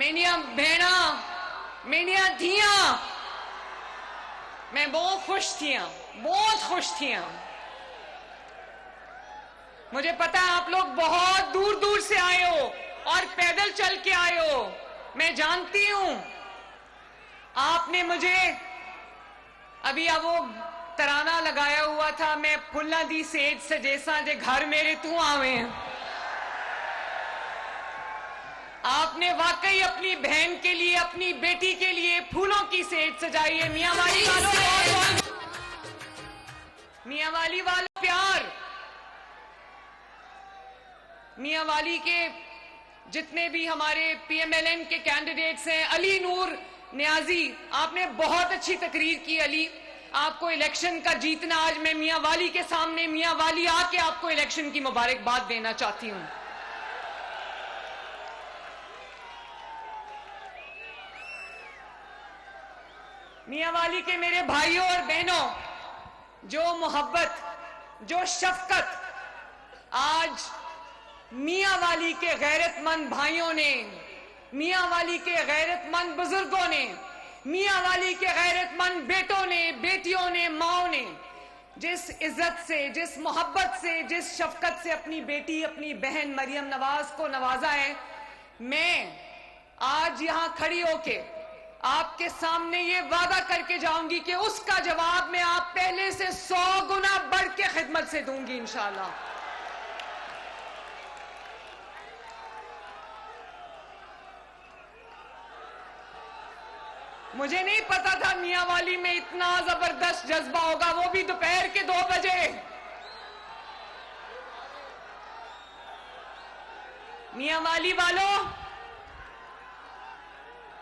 میریاں بہناں میریاں دھیاں میں بہت خوش تھیاں. مجھے پتا ہے آپ لوگ بہت دور دور سے آئے ہو اور پیدل چل کے آئے ہو. میں جانتی ہوں آپ نے مجھے ابھی وہ ترانہ لگایا ہوا تھا, میں پھلاں دی سیج سے جیسا جے گھر میرے تو آوے ہیں. آپ نے واقعی اپنی بہن کے لیے, اپنی بیٹی کے لیے پھولوں کی سیج سجائی ہے. میاں والی والوں بہت میاں والی والا پیار. میاں والی کے جتنے بھی ہمارے پی ایم ایل این کے کینڈیڈیٹس ہیں, علی نور نیازی, آپ نے بہت اچھی تقریر کی. علی, آپ کو الیکشن کا جیتنا, آج میں میاں والی کے سامنے میاں والی آ کے آپ کو الیکشن کی مبارکباد دینا چاہتی ہوں. میاں والی کے میرے بھائیوں اور بہنوں, جو محبت, جو شفقت آج میاں والی کے غیرت مند بھائیوں نے, میاں والی کے غیرت مند بزرگوں نے, میاں والی کے غیرت مند بیٹوں نے, بیٹیوں نے, ماؤں نے جس عزت سے, جس محبت سے, جس شفقت سے اپنی بیٹی, اپنی بہن مریم نواز کو نوازا ہے, میں آج یہاں کھڑی ہو کے آپ کے سامنے یہ وعدہ کر کے جاؤں گی کہ اس کا جواب میں آپ پہلے سے 100 گنا بڑھ کے خدمت سے دوں گی انشاءاللہ. مجھے نہیں پتا تھا میاں والی میں اتنا زبردست جذبہ ہوگا, وہ بھی دوپہر کے 2 بجے. میاں والی والوں,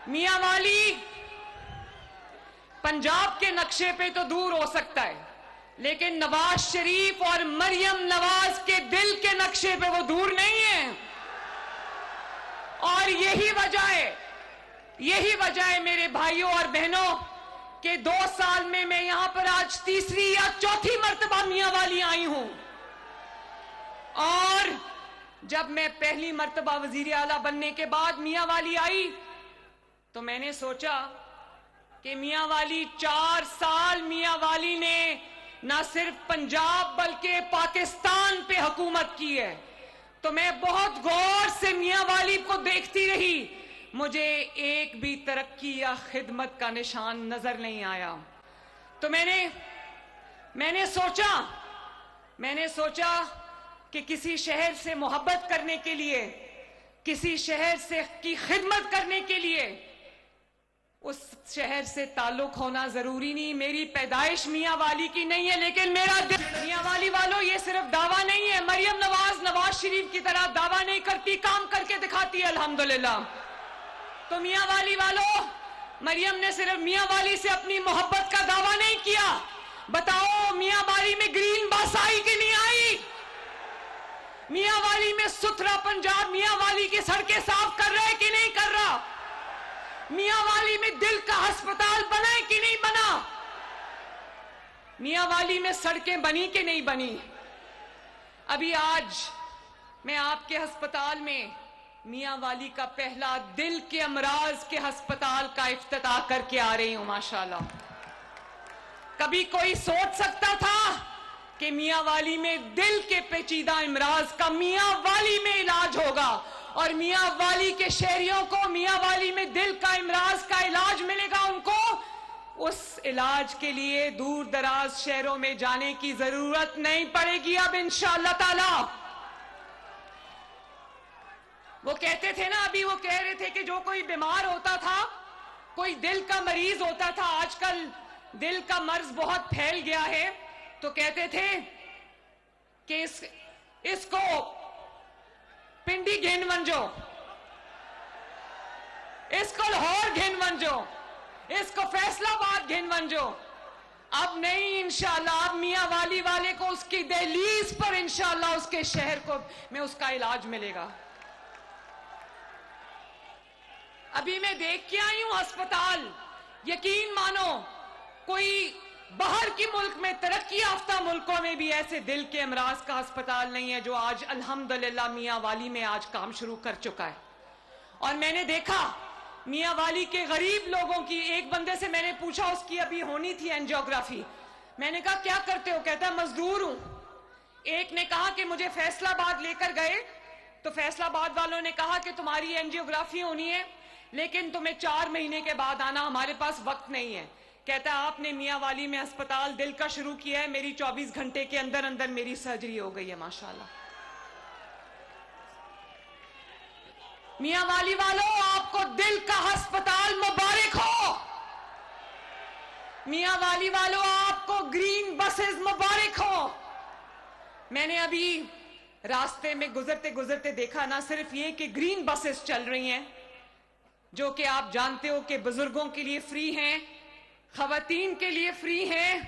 میاں والی پنجاب کے نقشے پہ تو دور ہو سکتا ہے, لیکن نواز شریف اور مریم نواز کے دل کے نقشے پہ وہ دور نہیں ہے. اور یہی وجہ ہے میرے بھائیوں اور بہنوں کہ 2 سال میں یہاں پر آج تیسری یا چوتھی مرتبہ میاں والی آئی ہوں. اور جب میں پہلی مرتبہ وزیر اعلیٰ بننے کے بعد میاں والی آئی تو میں نے سوچا کہ میاں والی 4 سال میاں والی نے نہ صرف پنجاب بلکہ پاکستان پہ حکومت کی ہے. تو میں بہت غور سے میاں والی کو دیکھتی رہی, مجھے ایک بھی ترقی یا خدمت کا نشان نظر نہیں آیا. تو میں نے سوچا کہ کسی شہر سے محبت کرنے کے لیے, کسی شہر سے کی خدمت کرنے کے لیے اس شہر سے تعلق ہونا ضروری نہیں. میری پیدائش میاں والی کی نہیں ہے, لیکن میرا دل میاں والی والوں یہ صرف دعویٰ نہیں ہے. مریم نواز شریف کی طرح دعویٰ نہیں کرتی, کام کر کے دکھاتی ہے الحمدللہ. تو میاں والی والوں, مریم نے صرف میاں والی سے اپنی محبت کا دعویٰ نہیں کیا. بتاؤ میاں والی میں گرین بس آئی کہ نہیں آئی؟ میاں والی میں ستھرا پنجاب میاں والی کی سڑکیں صاف کر رہے کہ نہیں کر رہا؟ میاں والی میں دل کا ہسپتال بنا ہے کہ نہیں بنا؟ میاں والی میں سڑکیں بنی کہ نہیں بنی؟ ابھی آج میں آپ کے ہسپتال میں میاں والی کا پہلا دل کے امراض کے ہسپتال کا افتتاح کر کے آ رہی ہوں ماشاءاللہ. کبھی کوئی سوچ سکتا تھا کہ میاں والی میں دل کے پیچیدہ امراض کا میاں والی میں علاج ہوگا, اور میاں والی کے شہریوں کو میاں والی میں دل کا امراض کا علاج ملے گا. ان کو اس علاج کے لیے دور دراز شہروں میں جانے کی ضرورت نہیں پڑے گی اب انشاءاللہ تعالی. وہ کہتے تھے نا, ابھی وہ کہہ رہے تھے کہ جو کوئی بیمار ہوتا تھا, کوئی دل کا مریض ہوتا تھا, آج کل دل کا مرض بہت پھیل گیا ہے, تو کہتے تھے کہ اس کو پنڈی گھن ونجو, اس کو لاہور گھن ونجو, اس کو فیصلہ آباد گھن ونجو. اب نہیں انشاءاللہ, اب میاں والی والے کو اس کی دہلیز پر انشاءاللہ اس کے شہر کو میں اس کا علاج ملے گا. ابھی میں دیکھ کے آئی ہوں ہسپتال, یقین مانو کوئی باہر کی ملک میں, ترقی یافتہ ملکوں میں بھی ایسے دل کے امراض کا ہسپتال نہیں ہے جو آج الحمدللہ میاں والی میں آج کام شروع کر چکا ہے. اور میں نے دیکھا میاں والی کے غریب لوگوں کی. ایک بندے سے میں نے پوچھا, اس کی ابھی ہونی تھی اینجیوگرافی. میں نے کہا کیا کرتے ہو؟ کہتا ہے مزدور ہوں. ایک نے کہا کہ مجھے فیصل آباد لے کر گئے تو فیصل آباد والوں نے کہا کہ تمہاری اینجیوگرافی ہونی ہے لیکن تمہیں 4 مہینے کے بعد آنا, ہمارے پاس وقت نہیں ہے. کہتا ہے آپ نے میاں والی میں ہسپتال دل کا شروع کیا ہے, میری 24 گھنٹے کے اندر اندر میری سرجری ہو گئی ہے ماشاءاللہ. میاں والی والوں, آپ کو دل کا ہسپتال مبارک ہو. میاں والی والوں, آپ کو گرین بسز مبارک ہو. میں نے ابھی راستے میں گزرتے گزرتے دیکھا نہ صرف یہ کہ گرین بسز چل رہی ہیں جو کہ آپ جانتے ہو کہ بزرگوں کے لیے فری ہیں, خواتین کے لیے فری ہیں,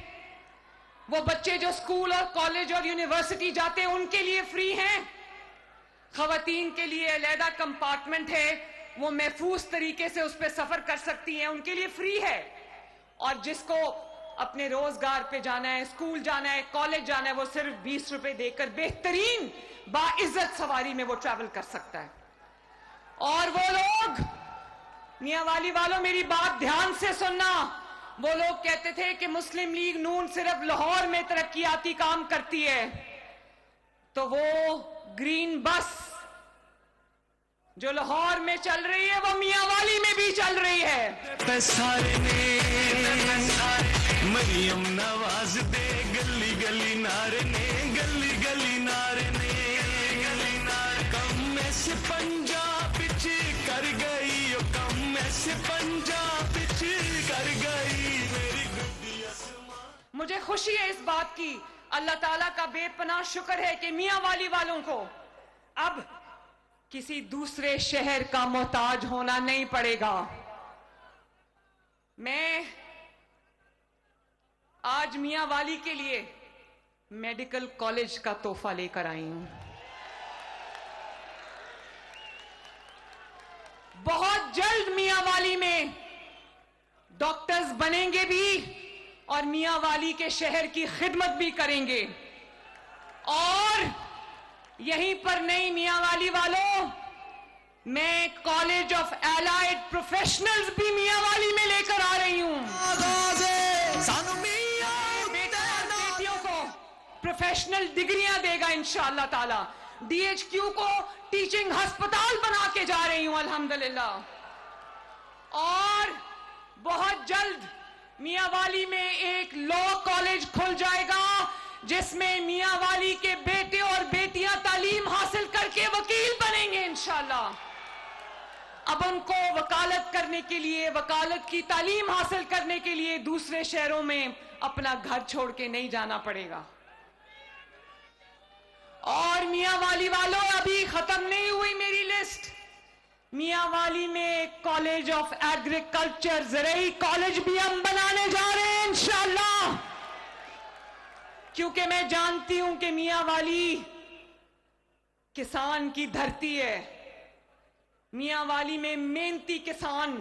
وہ بچے جو اسکول اور کالج اور یونیورسٹی جاتے ہیں ان کے لیے فری ہیں, خواتین کے لیے علیحدہ کمپارٹمنٹ ہے, وہ محفوظ طریقے سے اس پہ سفر کر سکتی ہیں, ان کے لیے فری ہے. اور جس کو اپنے روزگار پہ جانا ہے, اسکول جانا ہے, کالج جانا ہے, وہ صرف 20 روپے دے کر بہترین باعزت سواری میں وہ ٹریول کر سکتا ہے. اور وہ لوگ, میاں والی والوں میری بات دھیان سے سننا, وہ لوگ کہتے تھے کہ مسلم لیگ نون صرف لاہور میں ترقیاتی کام کرتی ہے, تو وہ گرین بس جو لاہور میں چل رہی ہے وہ میاں والی میں بھی چل رہی ہے. مریم نواز دے گلی گلی نعرے نے, گلی گلی نعرے نے, کم میں سے پنجاب پچ کر گئی, کم میں سے پنجاب پچ کر گئی میری گڈی اسمان. مجھے خوشی ہے اس بات کی, اللہ تعالیٰ کا بے پناہ شکر ہے کہ میاں والی والوں کو اب کسی دوسرے شہر کا محتاج ہونا نہیں پڑے گا. میں آج میاں والی کے لیے میڈیکل کالج کا تحفہ لے کر آئی ہوں. بہت جلد میاں والی میں ڈاکٹرز بنیں گے بھی اور میاں والی کے شہر کی خدمت بھی کریں گے. اور یہیں پر نہیں میاں والی والوں, میں کالج آف الائڈ پروفیشنلز بھی میاں والی میں لے کر آ رہی ہوں. بیٹیوں کو پروفیشنل ڈگریاں دے گا انشاءاللہ تعالی. ڈی ایچ کیو کو ٹیچنگ ہسپتال بنا کے جا رہی ہوں الحمدللہ. اور بہت جلد میاں والی میں ایک لا کالج کھل جائے گا جس میں میاں والی کے بیٹے اور بیٹیاں تعلیم حاصل کر کے وکیل بنیں گے انشاءاللہ. اب ان کو وکالت کرنے کے لیے, وکالت کی تعلیم حاصل کرنے کے لیے دوسرے شہروں میں اپنا گھر چھوڑ کے نہیں جانا پڑے گا. اور میاں والی والوں, ابھی ختم نہیں ہوئی میری لسٹ. میاں والی میں کالج آف ایگریکلچر, زرعی کالج بھی ہم بنانے جا رہے ہیں انشاءاللہ, کیونکہ میں جانتی ہوں کہ میاں والی کسان کی دھرتی ہے. میاں والی میں محنتی کسان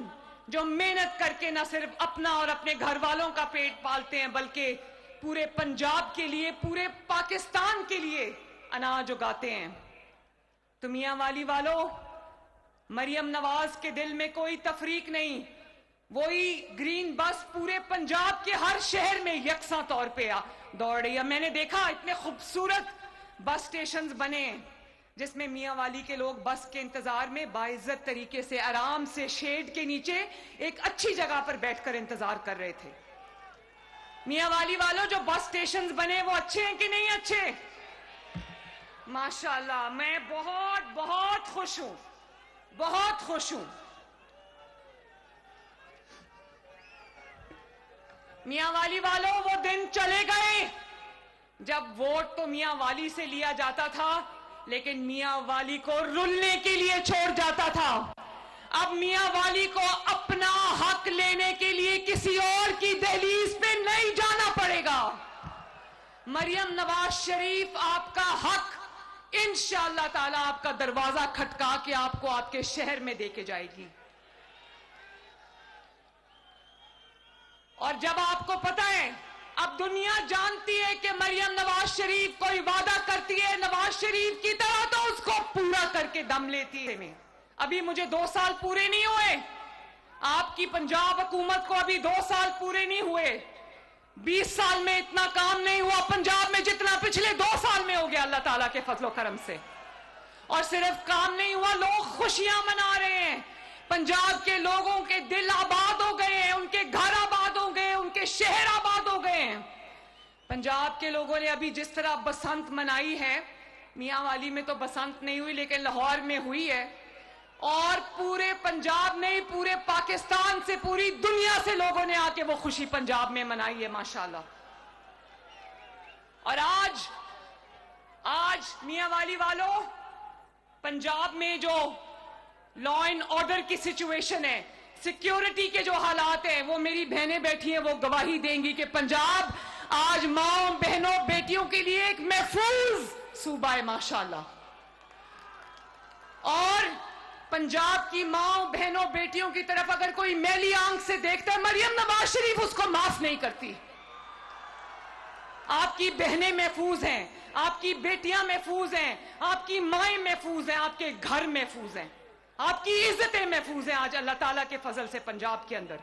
جو محنت کر کے نہ صرف اپنا اور اپنے گھر والوں کا پیٹ پالتے ہیں بلکہ پورے پنجاب کے لیے, پورے پاکستان کے لیے اناج اگاتے ہیں. تو میاں والی والوں, مریم نواز کے دل میں کوئی تفریق نہیں, وہی گرین بس پورے پنجاب کے ہر شہر میں یکساں طور پہ دوڑ رہی ہے. میں نے دیکھا اتنے خوبصورت بس سٹیشنز بنے ہیں جس میں میاں والی کے لوگ بس کے انتظار میں باعزت طریقے سے آرام سے شیڈ کے نیچے ایک اچھی جگہ پر بیٹھ کر انتظار کر رہے تھے. میاں والی والوں, جو بس سٹیشنز بنے وہ اچھے ہیں کہ نہیں اچھے؟ ماشاءاللہ, میں بہت بہت خوش ہوں, بہت خوش ہوں. میاں والی والوں, وہ دن چلے گئے جب ووٹ تو میاں والی سے لیا جاتا تھا لیکن میاں والی کو رلنے کے لیے چھوڑ جاتا تھا. اب میاں والی کو اپنا حق لینے کے لیے کسی اور کی دہلیز پہ نہیں جانا پڑے گا. مریم نواز شریف آپ کا حق انشاءاللہ تعالی آپ کا دروازہ کھٹکا کے آپ کو آپ کے شہر میں دے کے جائے گی. اور جب آپ کو پتہ ہے, اب دنیا جانتی ہے کہ مریم نواز شریف کوئی وعدہ کرتی ہے نواز شریف کی طرح تو اس کو پورا کر کے دم لیتی ہے. ابھی مجھے 2 سال پورے نہیں ہوئے, آپ کی پنجاب حکومت کو ابھی 2 سال پورے نہیں ہوئے. 20 سال میں اتنا کام نہیں ہوا پنجاب میں جتنا پچھلے 2 سال میں ہو گیا اللہ تعالیٰ کے فضل و کرم سے. اور صرف کام نہیں ہوا, لوگ خوشیاں منا رہے ہیں. پنجاب کے لوگوں کے دل آباد ہو گئے ہیں, ان کے گھر آباد ہو گئے ہیں, ان کے شہر آباد ہو گئے ہیں. پنجاب کے لوگوں نے ابھی جس طرح بسنت منائی ہے, میاں والی میں تو بسنت نہیں ہوئی لیکن لاہور میں ہوئی ہے, اور پورے پنجاب نہیں پورے پاکستان سے, پوری دنیا سے لوگوں نے آ کے وہ خوشی پنجاب میں منائی ہے ماشاءاللہ. اور آج میاں والی والوں, پنجاب میں جو لا اینڈ آرڈر کی سچویشن ہے, سیکیورٹی کے جو حالات ہیں, وہ میری بہنیں بیٹھی ہیں, وہ گواہی دیں گی کہ پنجاب آج ماؤں بہنوں بیٹیوں کے لیے ایک محفوظ صوبہ ہے ماشاءاللہ. اور پنجاب کی ماؤں بہنوں بیٹیوں کی طرف اگر کوئی میلی آنکھ سے دیکھتا ہے, مریم نواز شریف اس کو معاف نہیں کرتی. آپ کی بہنیں محفوظ ہیں, آپ کی بیٹیاں محفوظ ہیں, آپ کی مائیں محفوظ ہیں, آپ کے گھر محفوظ ہیں, آپ کی عزتیں محفوظ ہیں آج اللہ تعالیٰ کے فضل سے پنجاب کے اندر.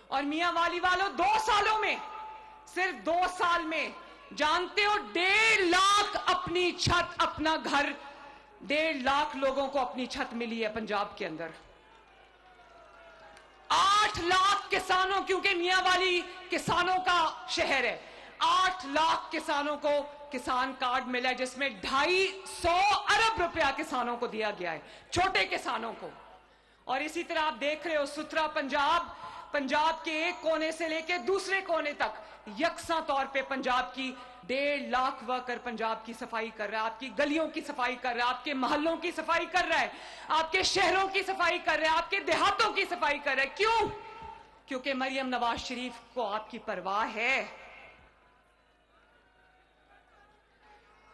اور میاں والی والوں, 2 سالوں میں, صرف 2 سال میں, جانتے ہو 1.5 لاکھ اپنی چھت, اپنا گھر, 1.5 لاکھ لوگوں کو اپنی چھت ملی ہے پنجاب کے اندر. 8 لاکھ کسانوں, کیونکہ میاں والی کسانوں کا شہر ہے, 8 لاکھ کسانوں کو کسان کارڈ ملا ہے, جس میں 250 ارب روپیہ کسانوں کو دیا گیا ہے, چھوٹے کسانوں کو. اور اسی طرح آپ دیکھ رہے ہو ستھرا پنجاب کے ایک کونے سے لے کے دوسرے کونے تک یکساں طور پہ پنجاب کی 1.5 لاکھ ورکر پنجاب کی صفائی کر رہا ہے, آپ کی گلیوں کی صفائی کر رہا ہے, آپ کے محلوں کی صفائی کر رہا ہے, آپ کے شہروں کی صفائی کر رہا ہے, آپ کے دیہاتوں کی صفائی کر رہا ہے. کیوں؟ کیونکہ مریم نواز شریف کو آپ کی پرواہ ہے.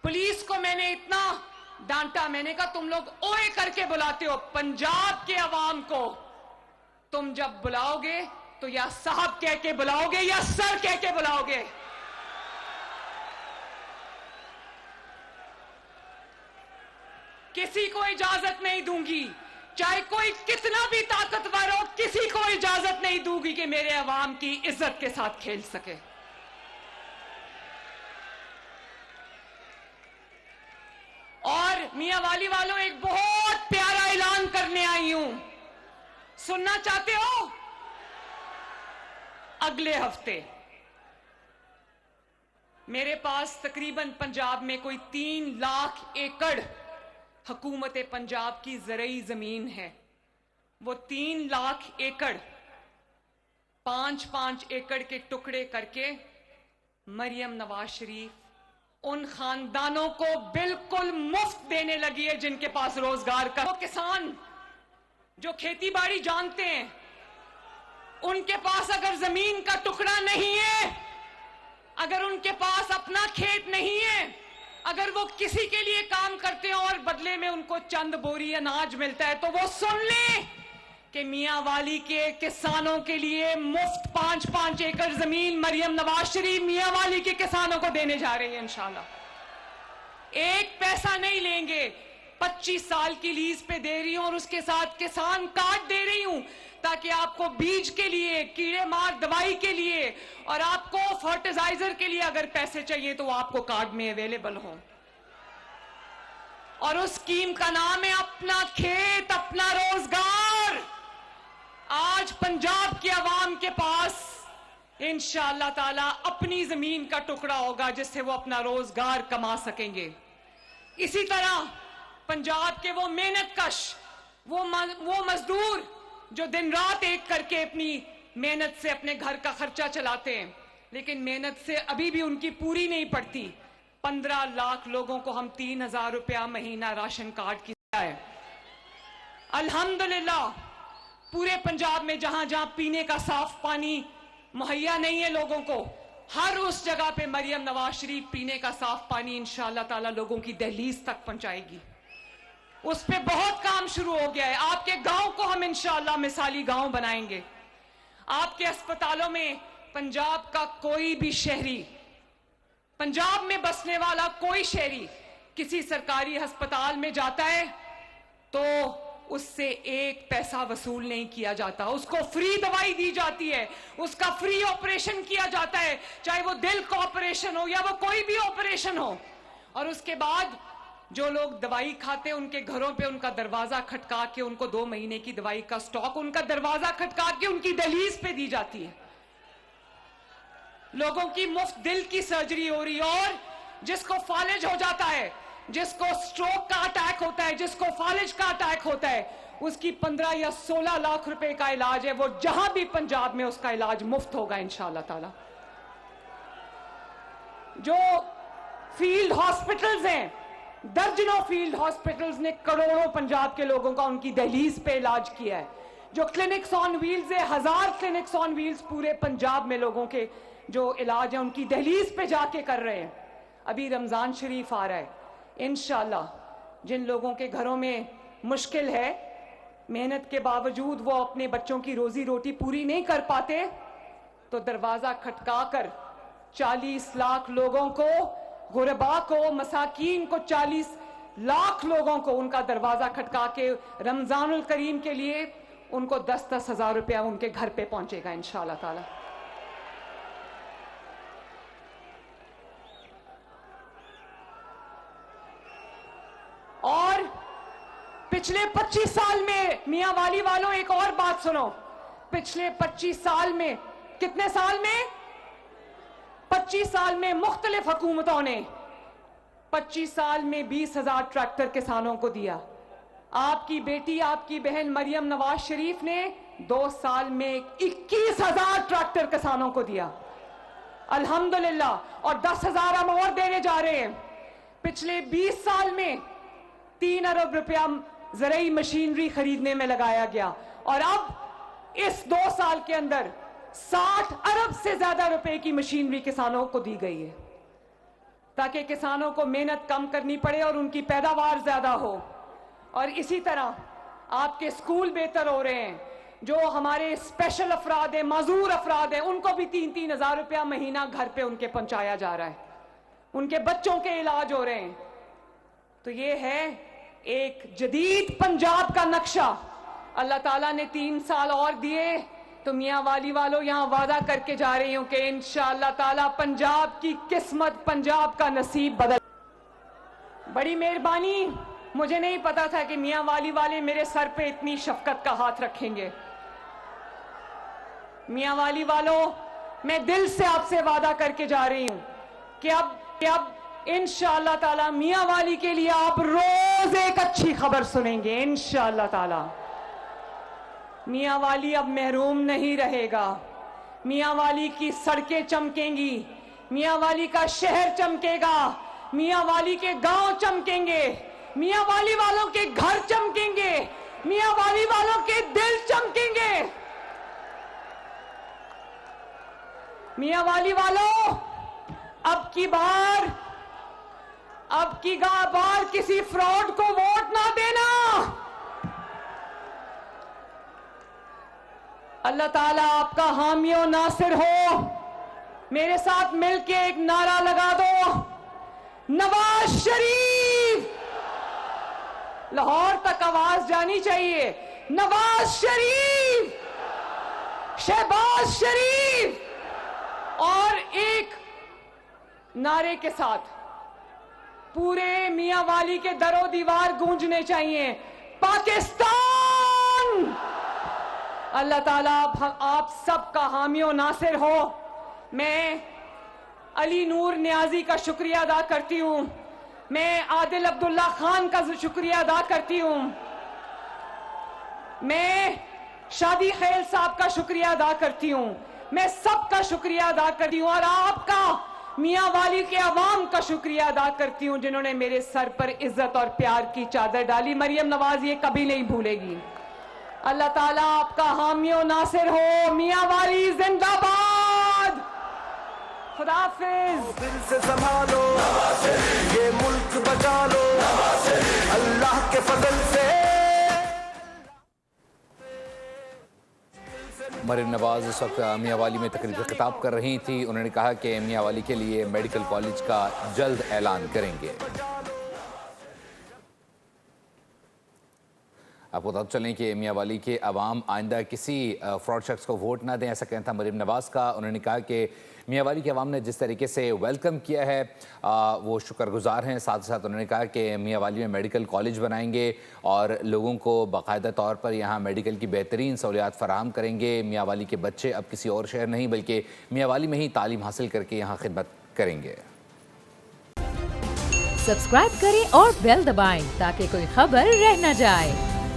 پولیس کو میں نے اتنا ڈانٹا, میں نے کہا تم لوگ اوئے کر کے بلاتے ہو, پنجاب کے عوام کو تم جب بلاؤ گے تو یا صاحب کہہ کے بلاؤ گے یا سر کہہ کے بلاؤ گے. کسی کو اجازت نہیں دوں گی, چاہے کوئی کتنا بھی طاقتور ہو, کسی کو اجازت نہیں دوں گی کہ میرے عوام کی عزت کے ساتھ کھیل سکے. اور میاں والی والوں, ایک بہت پیارا اعلان کرنے آئی ہوں, سننا چاہتے ہو؟ اگلے ہفتے میرے پاس تقریباً پنجاب میں کوئی 3 لاکھ ایکڑ حکومت پنجاب کی زرعی زمین ہے. وہ 3 لاکھ ایکڑ 5-5 ایکڑ کے ٹکڑے کر کے مریم نواز شریف ان خاندانوں کو بالکل مفت دینے لگی ہے جن کے پاس روزگار کا. وہ کسان جو کھیتی باڑی جانتے ہیں, ان کے پاس اگر زمین کا ٹکڑا نہیں ہے, اگر ان کے پاس اپنا کھیت نہیں ہے, اگر وہ کسی کے لیے کام کرتے ہیں اور بدلے میں ان کو چند بوری اناج ملتا ہے, تو وہ سن لیں کہ میاں والی کے کسانوں کے لیے مفت 5-5 ایکڑ زمین مریم نواز شریف میاں والی کے کسانوں کو دینے جا رہی ہے انشاءاللہ. ایک پیسہ نہیں لیں گے, 25 سال کی لیز پہ دے رہی ہوں, اور اس کے ساتھ کسان کارڈ دے رہی ہوں تاکہ آپ کو بیج کے لیے, کیڑے مار دوائی کے لیے, اور آپ کو فرٹیلائزر کے لیے اگر پیسے چاہیے تو آپ کو کارڈ میں اویلیبل ہوں. اور اس اسکیم کا نام ہے اپنا کھیت اپنا روزگار. آج پنجاب کے عوام کے پاس انشاءاللہ تعالی اپنی زمین کا ٹکڑا ہوگا جس سے وہ اپنا روزگار کما سکیں گے. اسی طرح پنجاب کے وہ محنت کش, وہ مزدور جو دن رات ایک کر کے اپنی محنت سے اپنے گھر کا خرچہ چلاتے ہیں, لیکن محنت سے ابھی بھی ان کی پوری نہیں پڑتی. 15 لاکھ لوگوں کو ہم 3,000 روپیہ مہینہ راشن کارڈ کی ہے. الحمدللہ پورے پنجاب میں جہاں جہاں پینے کا صاف پانی مہیا نہیں ہے لوگوں کو, ہر اس جگہ پہ مریم نواز شریف پینے کا صاف پانی انشاءاللہ تعالی لوگوں کی دہلیز تک پہنچائے گی. اس پہ بہت کام شروع ہو گیا ہے. آپ کے گاؤں کو ہم انشاءاللہ مثالی گاؤں بنائیں گے. آپ کے اسپتالوں میں پنجاب کا کوئی بھی شہری, پنجاب میں بسنے والا کوئی شہری کسی سرکاری ہسپتال میں جاتا ہے تو اس سے ایک پیسہ وصول نہیں کیا جاتا. اس کو فری دوائی دی جاتی ہے, اس کا فری آپریشن کیا جاتا ہے, چاہے وہ دل کا آپریشن ہو یا وہ کوئی بھی آپریشن ہو. اور اس کے بعد جو لوگ دوائی کھاتے ان کے گھروں پہ ان کا دروازہ کھٹکا کے ان کو 2 مہینے کی دوائی کا سٹاک ان کا دروازہ کھٹکا کے ان کی دہلیز پہ دی جاتی ہے. لوگوں کی مفت دل کی سرجری ہو رہی, اور جس کو فالج ہو جاتا ہے, جس کو سٹروک کا اٹیک ہوتا ہے, جس کو فالج کا اٹیک ہوتا ہے, اس کی 15 یا 16 لاکھ روپے کا علاج ہے. وہ جہاں بھی پنجاب میں اس کا علاج مفت ہوگا انشاءاللہ تعالی. جو فیلڈ ہاسپٹلز ہیں, درجنوں فیلڈ ہاسپٹلز نے کروڑوں پنجاب کے لوگوں کا ان کی دہلیز پہ علاج کیا ہے. جو کلینکس آن ویلز ہے, 1000 کلینکس آن ویلز پورے پنجاب میں لوگوں کے جو علاج ہیں ان کی دہلیز پہ جا کے کر رہے ہیں. ابھی رمضان شریف آ رہا ہے, انشاءاللہ جن لوگوں کے گھروں میں مشکل ہے, محنت کے باوجود وہ اپنے بچوں کی روزی روٹی پوری نہیں کر پاتے, تو دروازہ کھٹکا کر 40 لاکھ لوگوں کو, غربا کو, مساکین کو, 40 لاکھ لوگوں کو ان کا دروازہ کھٹکا کے رمضان الکریم کے لیے ان کو 10-10 ہزار روپیہ ان کے گھر پہ پہنچے گا انشاءاللہ تعالی. اور پچھلے 25 سال میں میاں والی والوں ایک اور بات سنو, پچھلے 25 سال میں, کتنے سال میں, 25 سال میں مختلف حکومتوں نے 25 سال میں 20,000 ٹریکٹر کسانوں کو دیا. آپ کی بیٹی, آپ کی بہن مریم نواز شریف نے 2 سال میں 21,000 ٹریکٹر کسانوں کو دیا الحمدللہ, اور 10,000 ہم اور دینے جا رہے ہیں. پچھلے 20 سال میں 3 ارب روپیہ زرعی مشینری خریدنے میں لگایا گیا, اور اب اس 2 سال کے اندر 60 ارب سے زیادہ روپے کی مشینری کسانوں کو دی گئی ہے, تاکہ کسانوں کو محنت کم کرنی پڑے اور ان کی پیداوار زیادہ ہو. اور اسی طرح آپ کے سکول بہتر ہو رہے ہیں, جو ہمارے اسپیشل افراد ہیں, معذور افراد ہیں, ان کو بھی 3-3 ہزار روپیہ مہینہ گھر پہ ان کے پہنچایا جا رہا ہے, ان کے بچوں کے علاج ہو رہے ہیں. تو یہ ہے ایک جدید پنجاب کا نقشہ. اللہ تعالیٰ نے 3 سال اور دیے, تو میاں والی والوں یہاں وعدہ کر کے جا رہی ہوں کہ انشاءاللہ تعالیٰ پنجاب کی قسمت, پنجاب کا نصیب بدل. بڑی مہربانی, مجھے نہیں پتا تھا کہ میاں والی والے میرے سر پہ اتنی شفقت کا ہاتھ رکھیں گے. میاں والی والوں, میں دل سے آپ سے وعدہ کر کے جا رہی ہوں کہ اب انشاءاللہ تعالیٰ میاں والی کے لیے آپ روز ایک اچھی خبر سنیں گے انشاءاللہ تعالیٰ. میاں والی اب محروم نہیں رہے گا. میاں والی کی سڑکیں چمکیں گی, میاں والی کا شہر چمکے گا, میاں والی کے گاؤں چمکیں گے, میاں والی والوں کے گھر چمکیں گے, میاں والی والوں کے دل چمکیں گے. میاں والی والوں, اب کی بار کسی فراڈ کو ووٹ نہ دینا. اللہ تعالیٰ آپ کا حامی و ناصر ہو. میرے ساتھ مل کے ایک نعرہ لگا دو, نواز شریف. لاہور تک آواز جانی چاہیے, نواز شریف, شہباز شریف. اور ایک نعرے کے ساتھ پورے میاں والی کے در و دیوار گونجنے چاہیے, پاکستان. اللہ تعالیٰ آپ سب کا حامی و ناصر ہو. میں علی نور نیازی کا شکریہ ادا کرتی ہوں, میں عادل عبداللہ خان کا شکریہ ادا کرتی ہوں, میں شادی خیل صاحب کا شکریہ ادا کرتی ہوں, میں سب کا شکریہ ادا کرتی ہوں, اور آپ کا, میاں والی کے عوام کا شکریہ ادا کرتی ہوں جنہوں نے میرے سر پر عزت اور پیار کی چادر ڈالی. مریم نواز یہ کبھی نہیں بھولے گی. اللہ تعالیٰ آپ کا حامی و ناصر ہو. میاں والی زندہ باد. خدا حافظ. دل سے سنبھالو, یہ ملک بچا لو, اللہ کے فضل سے. مریم نواز اس وقت میاں والی میں تقریب سے خطاب کر رہی تھی. انہوں نے کہا کہ میاں والی کے لیے میڈیکل کالج کا جلد اعلان کریں گے. آپ کو بتا چلیں کہ میاں والی کے عوام آئندہ کسی فراڈ شخص کو ووٹ نہ دیں، ایسا کہنا تھا مریم نواز کا۔ انہوں نے کہا کہ میاں والی کے عوام نے جس طریقے سے ویلکم کیا ہے وہ شکر گزار ہیں۔ ساتھ ساتھ انہوں نے کہا کہ میاں والی میں میڈیکل کالج بنائیں گے اور لوگوں کو باقاعدہ طور پر یہاں میڈیکل کی بہترین سہولیات فراہم کریں گے۔ میاں والی کے بچے اب کسی اور شہر نہیں بلکہ میاں والی میں ہی تعلیم حاصل کر کے یہاں خدمت کریں گے۔ سبسکرائب کریں اور بیل دبائیں تاکہ کوئی خبر رہ نہ جائے۔